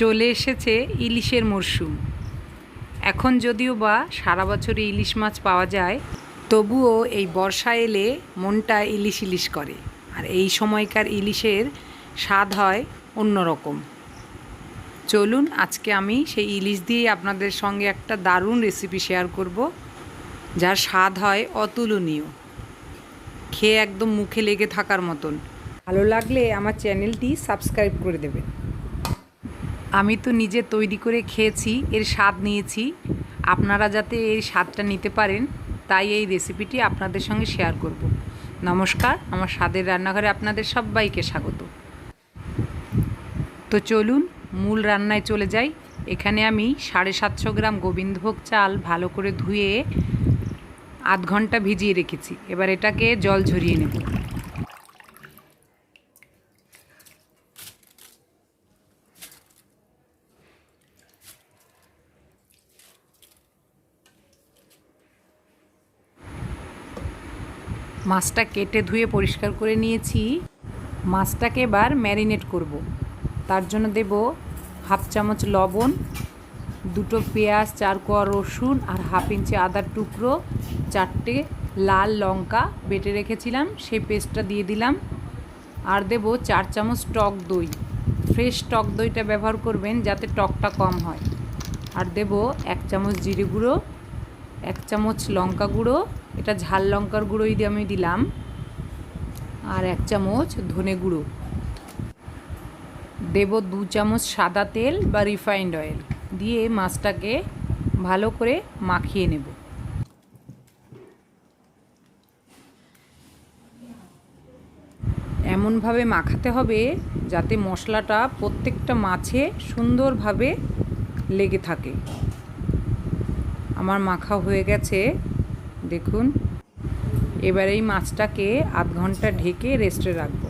চলে এসেছে ইলিশের মরশুম। এখন যদিও বা সারা বছরই ইলিশ মাছ পাওয়া যায়, তবুও এই বর্ষা এলে মনটা ইলিশ ইলিশ করে। আর এই সময়কার ইলিশের স্বাদ হয় অন্যরকম। চলুন আজকে আমি সেই ইলিশ দিয়ে আপনাদের সঙ্গে একটা দারুণ রেসিপি শেয়ার করব, যার স্বাদ হয় অতুলনীয়, খেয়ে একদম মুখে লেগে থাকার মতন। ভালো লাগলে আমার চ্যানেলটি সাবস্ক্রাইব করে দেবেন। আমি তো নিজে তৈরি করে খেয়েছি, এর স্বাদ নিয়েছি। আপনারা যাতে এই স্বাদটা নিতে পারেন, তাই এই রেসিপিটি আপনাদের সঙ্গে শেয়ার করব। নমস্কার, আমার স্বাদের রান্নাঘরে আপনাদের সবাইকে স্বাগত। তো চলুন মূল রান্নায় চলে যাই। এখানে আমি 750 গ্রাম গোবিন্দভোগ চাল ভালো করে ধুয়ে আধ ঘন্টা ভিজিয়ে রেখেছি। এবার এটাকে জল ঝরিয়ে নেব। মাছটা কেটে ধুয়ে পরিষ্কার করে নিয়েছি। মাছটাকে এবার ম্যারিনেট করব। তার জন্য দেব হাফ চামচ লবণ, 2টো পেঁয়াজ, 4 কোয়া রসুন আর হাফ ইঞ্চি আদার টুকরো, 4টে লাল লঙ্কা বেটে রেখেছিলাম, সেই পেস্টটা দিয়ে দিলাম। আর দেব 4 চামচ টক দই। ফ্রেশ টক দইটা ব্যবহার করবেন যাতে টকটা কম হয়। আর দেব 1 চামচ জিরে গুঁড়ো, 1 চামচ লঙ্কা গুঁড়ো, এটা ঝাল লঙ্কার গুঁড়োই দিয়ে আমি দিলাম, আর 1 চামচ ধনে গুঁড়ো। দেব 2 চামচ সাদা তেল বা রিফাইন্ড অয়েল দিয়ে মাছটাকে ভালো করে মাখিয়ে নেব। এমনভাবে মাখাতে হবে যাতে মশলাটা প্রত্যেকটা মাছে সুন্দরভাবে লেগে থাকে। আমার মাখা হয়ে গেছে, দেখুন। এবার এই মাছটাকে আধ ঘন্টা ঢেকে রেস্টে রাখবো।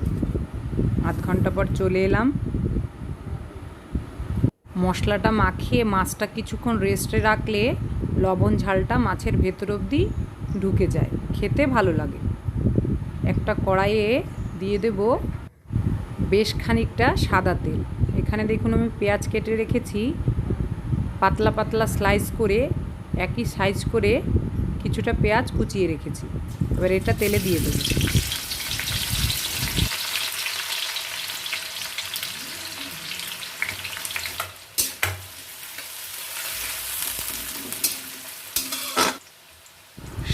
আধ ঘন্টা পর চলে এলাম। মশলাটা মাখিয়ে মাছটা কিছুক্ষণ রেস্টে রাখলে লবণ ঝালটা মাছের ভেতর অবধি ঢুকে যায়, খেতে ভালো লাগে। একটা কড়াইয়ে দিয়ে দেব বেশ খানিকটা সাদা তেল। এখানে দেখুন আমি পেঁয়াজ কেটে রেখেছি, পাতলা পাতলা স্লাইস করে একই সাইজ করে কিছুটা পেঁয়াজ কুচিয়ে রেখেছি। এবার এটা তেলে দিয়ে দেব।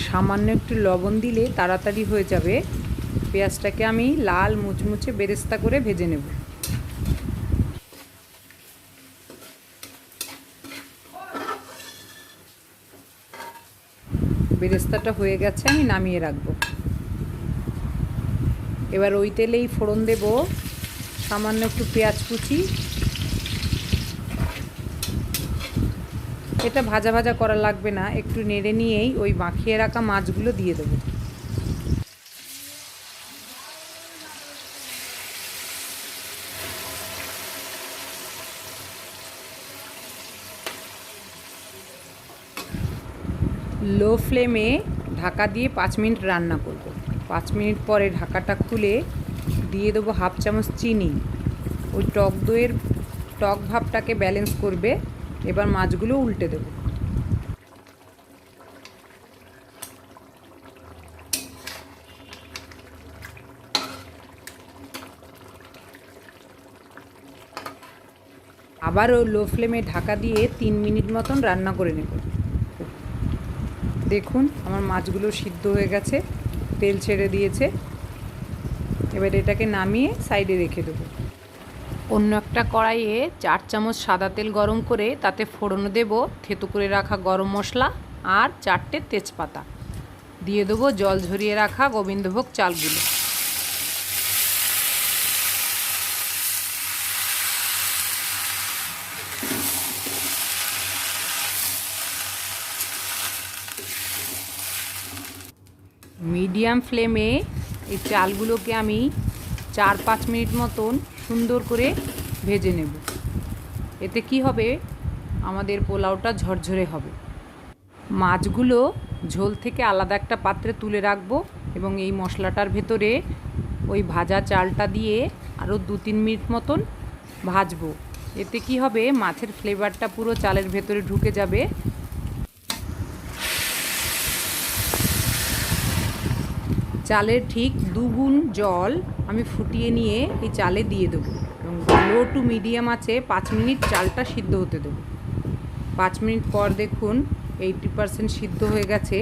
সামান্য একটু লবণ দিলে তাড়াতাড়ি হয়ে যাবে। পেঁয়াজটাকে আমি লাল মুচমুচে বেরেস্তা করে ভেজে নেব। বেরেস্তাটা হয়ে গেছে, আমি নামিয়ে রাখবো। এবার ওই তেলেই ফোড়ন দেব সামান্য একটু পেঁয়াজ কুচি। এটা ভাজা ভাজা করা লাগবে না, একটু নেড়ে নিয়েই ওই মাখিয়ে রাখা মাছগুলো দিয়ে দেব। লো ফ্লেমে ঢাকা দিয়ে 5 মিনিট রান্না করব। 5 মিনিট পরে ঢাকাটা খুলে দিয়ে দেবো হাফ চামচ চিনি। ওই টক দইয়ের টক ভাবটাকে ব্যালেন্স করবে। এবার মাছগুলো উল্টে দেব। আবারও লো ফ্লেমে ঢাকা দিয়ে 3 মিনিট মতন রান্না করে নেব। দেখুন আমার মাছগুলো সিদ্ধ হয়ে গেছে, তেল ছেড়ে দিয়েছে। এবার এটাকে নামিয়ে সাইডে রেখে দেবো। অন্য একটা কড়াইয়ে 4 চামচ সাদা তেল গরম করে তাতে ফোড়ন দেব থেতো করে রাখা গরম মশলা আর 4টে তেজপাতা। দিয়ে দেবো জল ঝরিয়ে রাখা গোবিন্দভোগ চালগুলো। মিডিয়াম ফ্লেমে এই চালগুলোকে আমি 4-5 মিনিট মতন সুন্দর করে ভেজে নেব। এতে কি হবে, আমাদের পোলাওটা ঝরঝরে হবে। মাছগুলো ঝোল থেকে আলাদা একটা পাত্রে তুলে রাখবো এবং এই মশলাটার ভেতরে ওই ভাজা চালটা দিয়ে আরও 2-3 মিনিট মতন ভাজবো। এতে কি হবে, মাছের ফ্লেভারটা পুরো চালের ভেতরে ঢুকে যাবে। চালের ঠিক 2 গুণ জল আমি ফুটিয়ে নিয়ে এই চালে দিয়ে দেবো এবং লো টু মিডিয়াম আছে 5 মিনিট চালটা সিদ্ধ হতে দেবো। 5 মিনিট পর দেখুন 80% সিদ্ধ হয়ে গেছে।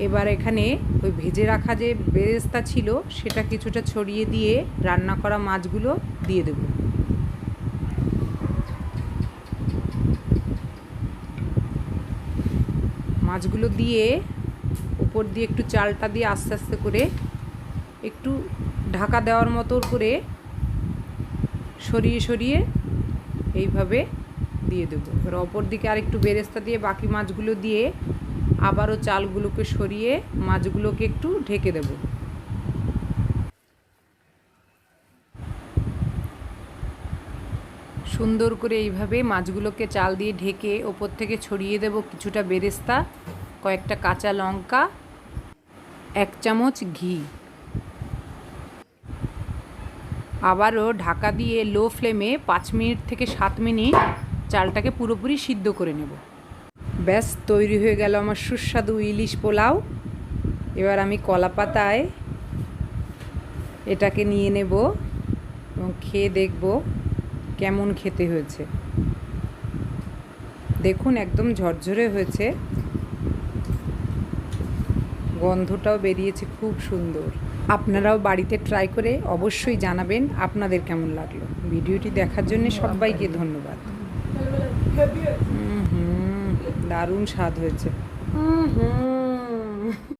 এবার এখানে ওই ভেজে রাখা যে বেরেস্তা ছিল সেটা কিছুটা ছড়িয়ে দিয়ে রান্না করা মাছগুলো দিয়ে দেব। মাছগুলো দিয়ে উপর দিয়ে একটু চালটা দিয়ে আস্তে আস্তে করে একটু ঢাকা দেওয়ার মতো করে সরিয়ে সরিয়ে এইভাবে দিয়ে দেবো। এবার অপর দিকে আরেকটু বেরেস্তা দিয়ে বাকি মাছগুলো দিয়ে আবারও চালগুলোকে সরিয়ে মাছগুলোকে একটু ঢেকে দেব। সুন্দর করে এইভাবে মাছগুলোকে চাল দিয়ে ঢেকে ওপর থেকে ছড়িয়ে দেব কিছুটা বেরেস্তা, কয়েকটা কাঁচা লঙ্কা, 1 চামচ ঘি। আবারও ঢাকা দিয়ে লো ফ্লেমে 5 মিনিট থেকে 7 মিনিট চালটাকে পুরোপুরি সিদ্ধ করে নেব। ব্যাস তৈরি হয়ে গেল আমার সুস্বাদু ইলিশ পোলাও। এবার আমি কলা পাতায় এটাকে নিয়ে নেব এবং খেয়ে দেখব কেমন খেতে হয়েছে। দেখুন একদম ঝরঝরে হয়েছে, গন্ধটাও বেরিয়েছে খুব সুন্দর। আপনারাও বাড়িতে ট্রাই করে অবশ্যই জানাবেন আপনাদের কেমন লাগলো। ভিডিওটি দেখার জন্য সবাইকে ধন্যবাদ। দারুণ স্বাদ হয়েছে।